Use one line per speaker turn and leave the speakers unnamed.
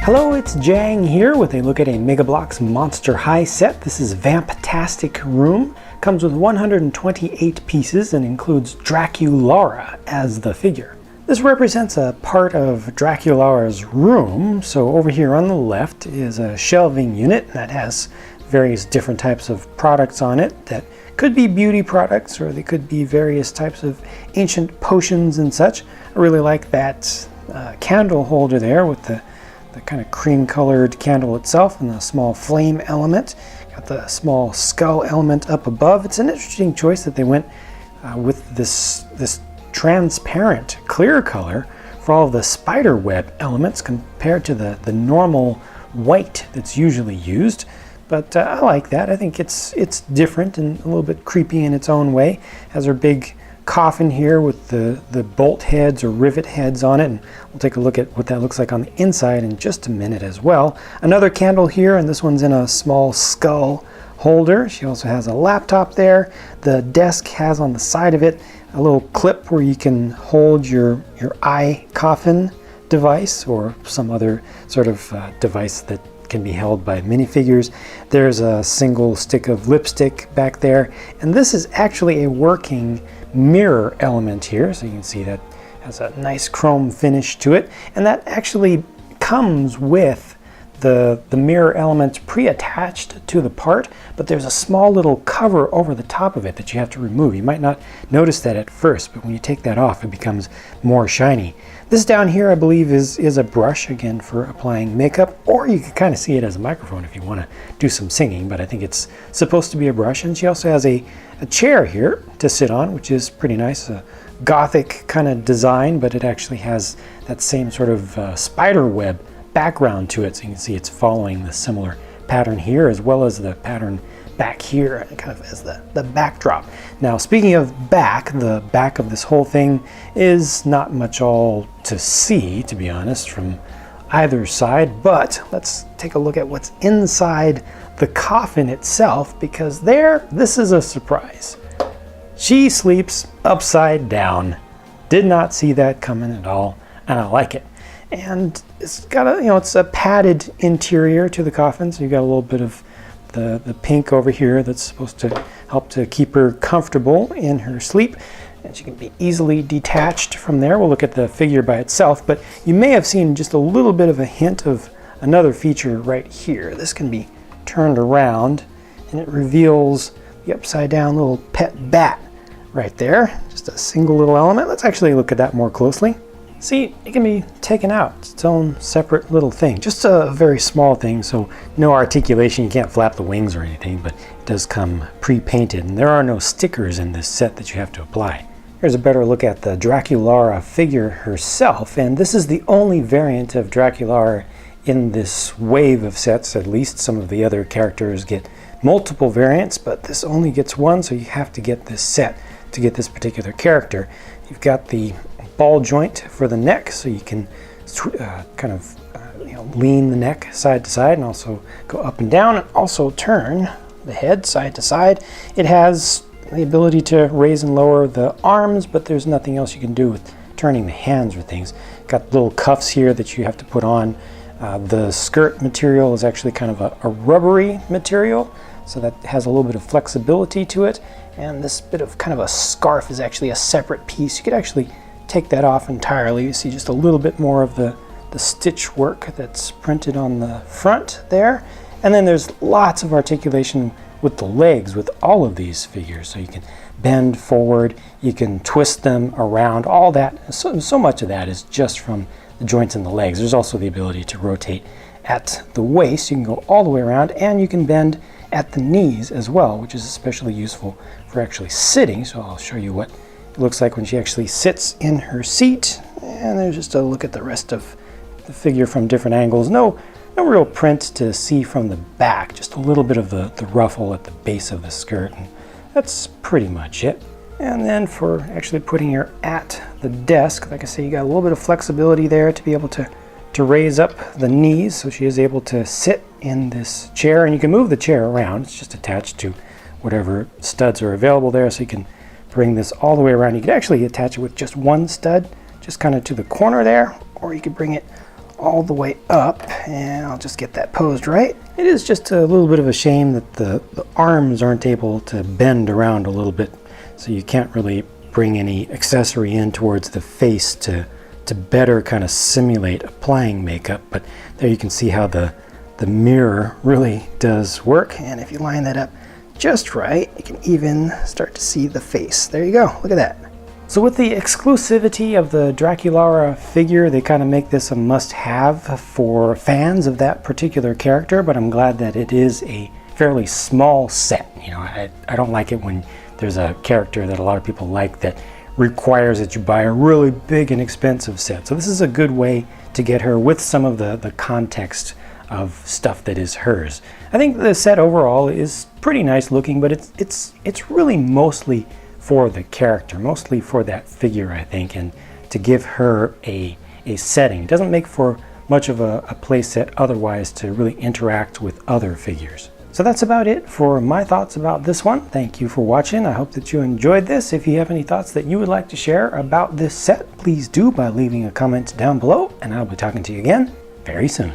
Hello, it's Jang here with a look at a Mega Bloks Monster High set. This is Vamptastic Room. Comes with 128 pieces and includes Draculaura as the figure. This represents a part of Draculaura's room. So over here on the left is a shelving unit that has various different types of products on it that could be beauty products or they could be various types of ancient potions and such. I really like that candle holder there with the kind of cream colored candle itself and the small flame element. Got the small skull element up above. It's an interesting choice that they went with this transparent clear color for all of the spider web elements compared to the normal white that's usually used. But I like that. I think it's different and a little bit creepy in its own way. Has her big coffin here with the bolt heads or rivet heads on it, and we'll take a look at what that looks like on the inside in just a minute as well. Another candle here, and this one's in a small skull holder. She also has a laptop there. The desk has on the side of it a little clip where you can hold your eye coffin device or some other sort of device that can be held by minifigures. There's a single stick of lipstick back there, and this is actually a working mirror element here, so you can see that has a nice chrome finish to it, and that actually comes with the mirror element pre-attached to the part, but there's a small little cover over the top of it that you have to remove. You might not notice that at first, but when you take that off, it becomes more shiny. This down here, I believe, is a brush, again, for applying makeup, or you can kind of see it as a microphone if you want to do some singing, but I think it's supposed to be a brush. And she also has a chair here to sit on, which is pretty nice, a gothic kind of design, but it actually has that same sort of spider web background to it, so you can see it's following the similar pattern here as well as the pattern back here kind of as the backdrop. Now, speaking of back, the back of this whole thing is not much all to see, to be honest, from either side, but let's take a look at what's inside the coffin itself, because this is a surprise. She sleeps upside down. Did not see that coming at all, and I like it. And it's got it's a padded interior to the coffin, so you've got a little bit of the pink over here that's supposed to help to keep her comfortable in her sleep, and she can be easily detached from there. We'll look at the figure by itself, but you may have seen just a little bit of a hint of another feature right here. This can be turned around, and it reveals the upside down little pet bat right there. Just a single little element. Let's actually look at that more closely. See, it can be taken out. It's its own separate little thing. Just a very small thing, so no articulation. You can't flap the wings or anything, but it does come pre-painted, and there are no stickers in this set that you have to apply. Here's a better look at the Draculaura figure herself, and this is the only variant of Draculaura in this wave of sets. At least some of the other characters get multiple variants, but this only gets one, so you have to get this set to get this particular character. You've got the ball joint for the neck, so you can kind of lean the neck side to side and also go up and down, and also turn the head side to side. It has the ability to raise and lower the arms, but there's nothing else you can do with turning the hands or things. Got little cuffs here that you have to put on. The skirt material is actually kind of a rubbery material, so that has a little bit of flexibility to it. And this bit of kind of a scarf is actually a separate piece. You could actually take that off entirely. You see just a little bit more of the stitch work that's printed on the front there. And then there's lots of articulation with the legs with all of these figures. So you can bend forward, you can twist them around, all that. So much of that is just from the joints in the legs. There's also the ability to rotate at the waist. You can go all the way around, and you can bend at the knees as well, which is especially useful for actually sitting. So I'll show you what it looks like when she actually sits in her seat. And there's just a look at the rest of the figure from different angles. No real print to see from the back, just a little bit of the ruffle at the base of the skirt, and that's pretty much it. And then for actually putting her at the desk, like I say, you got a little bit of flexibility there to be able to raise up the knees, so she is able to sit in this chair, and you can move the chair around. It's just attached to whatever studs are available there, so you can bring this all the way around. You could actually attach it with just one stud, just kind of to the corner there, or you could bring it all the way up, and I'll just get that posed right. It is just a little bit of a shame that the arms aren't able to bend around a little bit, so you can't really bring any accessory in towards the face to better kind of simulate applying makeup. But there you can see how the mirror really does work, and if you line that up just right, you can even start to see the face. There you go, look at that. So with the exclusivity of the Draculaura figure, they kind of make this a must-have for fans of that particular character, but I'm glad that it is a fairly small set. You know, I don't like it when there's a character that a lot of people like that requires that you buy a really big and expensive set. So this is a good way to get her with some of the context of stuff that is hers. I think the set overall is pretty nice looking, but it's really mostly for the character, mostly for that figure, I think, and to give her a setting. It doesn't make for much of a play set otherwise to really interact with other figures. So that's about it for my thoughts about this one. Thank you for watching. I hope that you enjoyed this. If you have any thoughts that you would like to share about this set, please do by leaving a comment down below, and I'll be talking to you again very soon.